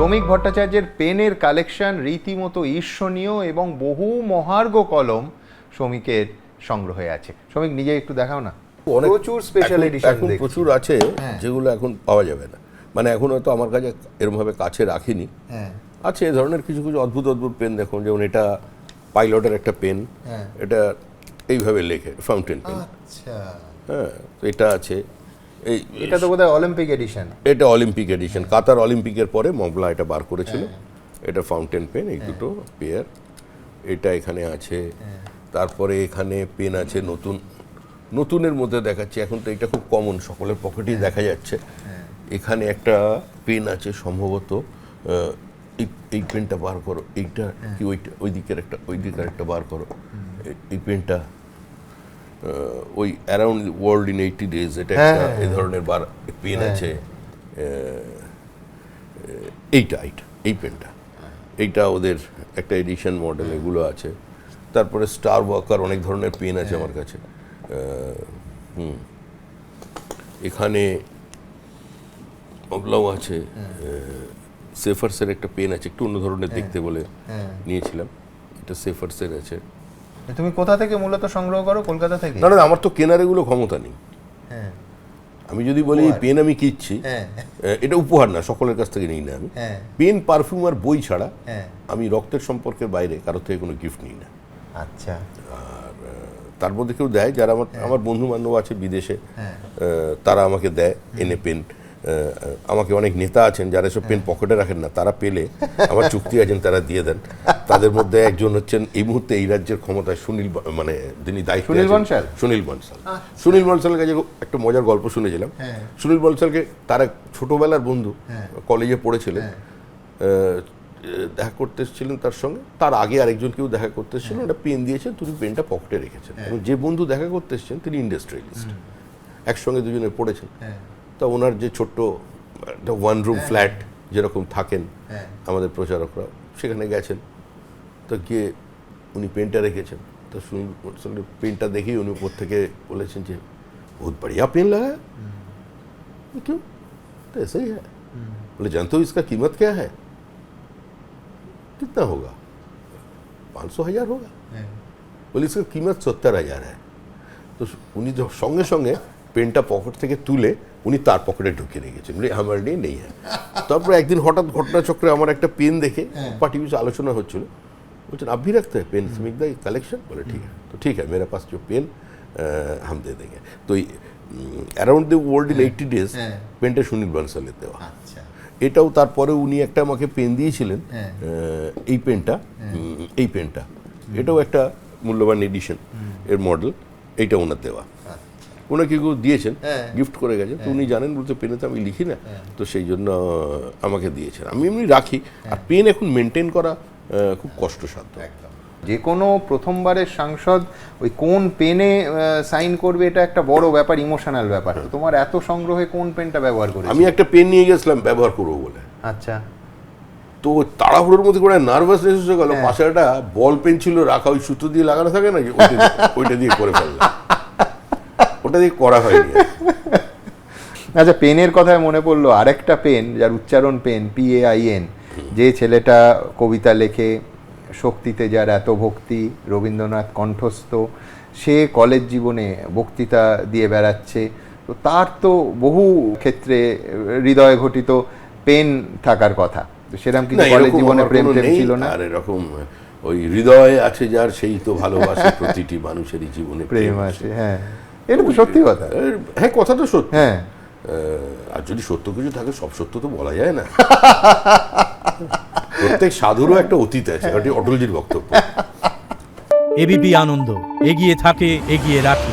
শ্রমিক ভট্টাচার্যের পেনের কালেকশন রীতিমতো ঈর্ষণীয় এবং বহু মহার্ঘ কলম শ্রমিকের সংগ্রহে আছে। শ্রমিক নিজে একটু দেখাও না। প্রচুর স্পেশাল এডিশন এখন প্রচুর আছে যেগুলো এখন পাওয়া যাবে না, মানে এখন হয়তো আমার কাছে এরকমভাবে কাছে রাখিনি। আছে এ ধরনের কিছু কিছু অদ্ভুত অদ্ভুত পেন, দেখুন যেমন এটা পাইলটের একটা পেন, এটা এইভাবে লেখে ফাউন্টেন পেন। হ্যাঁ, তো এটা আছে। এটা তো বোধহয় অলিম্পিক এডিশন। এটা অলিম্পিক এডিশন, কাতার অলিম্পিকের পরে মগলা এটা বার করেছিল। এটা ফাউন্টেন পেন, এই দুটো পেয়ার। এটা এখানে আছে। তারপরে এখানে পেন আছে নতুনের মধ্যে দেখাচ্ছে, এখন তো এটা খুব কমন, সকলের পকেটেই দেখা যাচ্ছে। এখানে একটা পেন আছে সম্ভবত, এই পেনটা বার করো, এইটা কি ওই দিকের একটা বার করো, এই পেনটা ওই অ্যারাউন্ড ওয়ার্ল্ড ইন 80 days, এটা একটা এই ধরনের পেন আছে। এইটা এই পেনটা, এইটা ওদের একটা এডিশন মডেল, এগুলো আছে। তারপরে স্টার ওয়াকার অনেক ধরনের পেন আছে আমার কাছে। এখানে ওগুলোও আছে। সেফার্সের একটা পেন আছে, একটু অন্য ধরনের দেখতে বলে নিয়েছিলাম। এটা সেফার্সের আছে। তুমি কোথা থেকে মূলত সংগ্রহ করো? কলকাতা থেকে? না, আমার তো কেনার এগুলো ক্ষমতা নেই। আমি যদি বলি পেন আমি কিনছি, এটা উপহার না, সকলের কাছ থেকে নিই না আমি। পেন, পারফিউম আর বই ছাড়া আমি রক্তের সম্পর্কের বাইরে কারোর থেকে কোনো গিফট নিই না। আচ্ছা। আর তার মধ্যে কেউ দেয়, যারা আমার বন্ধু বান্ধব আছে বিদেশে, তারা আমাকে দেয় এনে পেন। আমাকে অনেক নেতা আছেন যারা এসব পেন পকেটে রাখেন না, তারা পেলে আমার চুক্তি আছেন, তারা দিয়ে দেন। তাদের মধ্যে একজন হচ্ছেন এই মুহূর্তে এই রাজ্যের ক্ষমতায় মানে যিনি দায়িত্ব, সুনীল বনসাল। সুনীল বনসালের কাছে একটা মজার গল্প শুনেছিলাম। সুনীল বনসালকে তার এক ছোটবেলার বন্ধু, কলেজে পড়েছিলেন, দেখা করতে এসেছিলেন তার সঙ্গে। তার আগে আরেকজন কেউ দেখা করতে এসেছিলেন, একটা পেন দিয়েছেন, তিনি পেনটা পকেটে রেখেছেন। এবং যে বন্ধু দেখা করতে এসেছেন তিনি ইন্ডাস্ট্রিয়ালিস্ট, একসঙ্গে দুজনে পড়েছেন। তা ওনার যে ছোট্ট একটা ওয়ান রুম ফ্ল্যাট যেরকম থাকেন আমাদের প্রচারকরা, সেখানে গেছেন। তো গিয়ে উনি পেনটা রেখেছেন। তো সুনীল পেনটা দেখেই উনি উপর থেকে বলেছেন যে বহুত बढ़िया पेन लगा। क्यों? तो ऐसा ही है। बोले जानते हो इसका कीमत क्या है? कितना होगा? 500,000 होगा। बोले इसका कीमत 70,000 है। তো উনি সঙ্গে সঙ্গে পেনটা পকেট থেকে তুলে উনি তার পকেটে ঢুকিয়ে রেখেছেন, বলে আমার নিয়ে নেই। তারপর একদিন হঠাৎ ঘটনাচক্রে আমার একটা পেন দেখে পার্টি পিছু আলোচনা হচ্ছিল, বলছেন आप भी रखते हैं पेन स्मिक दा कलेक्शन? बोले ठीक है। तो ठीक है, मेरे पास जो पेन हम दे देंगे। तो around the world in 80 days পেনটা সুনীল বনসালের দেওয়া। এটাও তারপরে উনি একটা আমাকে পেন দিয়েছিলেন, এই পেনটা এটাও একটা মূল্যবান এডিশন এর মডেল, এইটা ওনার দেওয়া। ওনাকে কেউ দিয়েছেন, গিফট করে গেছেন। তো উনি জানেন, বলতে পেনে তো আমি লিখি না, তো সেই জন্য আমাকে দিয়েছেন। আমি এমনি রাখি। আর পেন এখন মেনটেন করা খুব কষ্টসাধ্য। যে কোনো প্রথমবারের সাংসদ ওই কোন পেনে সাইন করবে, এটা একটা বড় ব্যাপার, ইমোশনাল ব্যাপার। তোমার এত সংগ্রহে কোন পেনটা ব্যবহার করেছো? আমি একটা পেন নিয়ে গেছিলাম ব্যবহার করবো বলে। আচ্ছা। তো তাড়াহুড়োর মধ্যে করে নার্ভাসনেস এসে গেল। পাশে একটা বল পেন ছিল রাখা, ওই সুতো দিয়ে লাগানো থাকে না, ওইটা দিয়ে করে ফেললাম। ওটা দিয়ে করা হয়নি। আচ্ছা, পেনের কথায় মনে পড়লো আরেকটা পেন, যার উচ্চারণ পেন, PAIN। যে ছেলেটা কবিতা লেখে, শক্তিতে যার এত ভক্তি, রবীন্দ্রনাথ কণ্ঠস্থ, সে কলেজ জীবনে বক্তৃতা দিয়ে বেড়াচ্ছে। তো তার তো বহু ক্ষেত্রে হৃদয় ঘটিত পেন থাকার কথা। সেরকম কিছু কলেজ জীবনে প্রেম ছিল না? আর এরকম ওই হৃদয় আছে যার, সেই তো ভালোবাসে, প্রতিটি মানুষেরই জীবনে প্রেম আছে। হ্যাঁ, এটা তো সত্যি কথা। হ্যাঁ, কথা তো সত্যি। হ্যাঁ, আর যদি সত্য কিছু থাকে, সব সত্য তো বলা যায় না। প্রত্যেক সাধুরও একটা অতীত আছে, এটি অটলজির বক্তব্য। এবিপি আনন্দ, এগিয়ে থাকে, এগিয়ে রাখে।